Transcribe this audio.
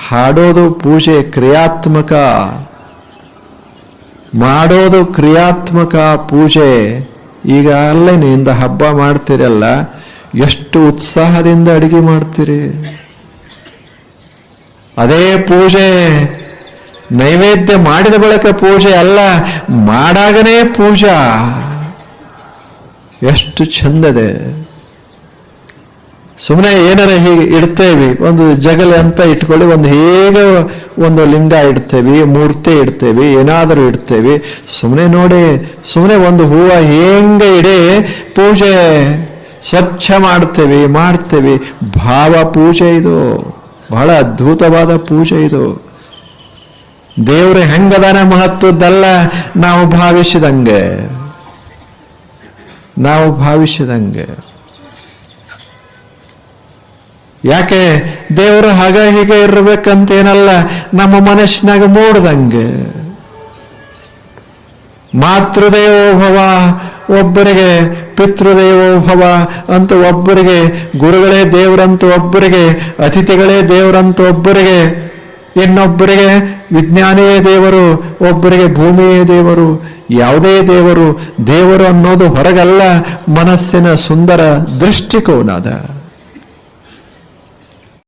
ಹಾಡೋದು ಪೂಜೆ ಕ್ರಿಯಾತ್ಮಕ, ಮಾಡೋದು ಕ್ರಿಯಾತ್ಮಕ ಪೂಜೆ. ಈಗ ಅಲ್ಲೇನಿಂದ ಹಬ್ಬ ಮಾಡ್ತೀರಲ್ಲ, ಎಷ್ಟು ಉತ್ಸಾಹದಿಂದ ಅಡಿಗೆ ಮಾಡ್ತೀರಿ. ಅದೇ ಪೂಜೆ. ನೈವೇದ್ಯ ಮಾಡಿದ ಬಳಿಕ ಪೂಜೆ ಅಲ್ಲ, ಮಾಡಾಗನೇ ಪೂಜಾ. ಎಷ್ಟು ಚಂದದೆ. ಸುಮ್ಮನೆ ಏನಾರ ಹೀಗೆ ಇಡ್ತೇವಿ, ಒಂದು ಜಗಲಿ ಅಂತ ಇಟ್ಕೊಳ್ಳಿ, ಒಂದು ಹೇಗೆ ಒಂದು ಲಿಂಗ ಇಡ್ತೇವಿ, ಮೂರ್ತಿ ಇಡ್ತೇವಿ, ಏನಾದರೂ ಇಡ್ತೇವಿ. ಸುಮ್ಮನೆ ನೋಡಿ, ಸುಮ್ಮನೆ ಒಂದು ಹೂವ ಹೆಂಗೆ ಇಡೇ ಪೂಜೆ ಸ್ವಚ್ಛ ಮಾಡ್ತೇವಿ. ಭಾವ ಪೂಜೆ ಇದು, ಬಹಳ ಅದ್ಭುತವಾದ ಪೂಜೆ ಇದು. ದೇವರು ಹೆಂಗದಾನ ಮಹತ್ವದ್ದಲ್ಲ, ನಾವು ಭಾವಿಸಿದಂಗೆ. ಯಾಕೆ ದೇವರು ಹಾಗ ಹೀಗೆ ಇರ್ಬೇಕಂತೇನಲ್ಲ, ನಮ್ಮ ಮನಸ್ಸಿನಾಗ ಮೂಡ್ದಂಗೆ. ಮಾತೃದೇವೋಭವ ಒಬ್ಬರಿಗೆ, ಪಿತೃದೇವೋಭವ ಅಂತ ಒಬ್ಬರಿಗೆ, ಗುರುಗಳೇ ದೇವರಂತ ಒಬ್ಬರಿಗೆ, ಅತಿಥಿಗಳೇ ದೇವರಂತ ಒಬ್ಬರಿಗೆ, ಇನ್ನೊಬ್ಬರಿಗೆ ವಿಜ್ಞಾನಿಯೇ ದೇವರು, ಒಬ್ಬರಿಗೆ ಭೂಮಿಯೇ ದೇವರು. ಯಾವುದೇ ದೇವರು ಅನ್ನೋದು ಹೊರಗಲ್ಲ, ಮನಸ್ಸಿನ ಸುಂದರ ದೃಷ್ಟಿಕೋನ ಅದ.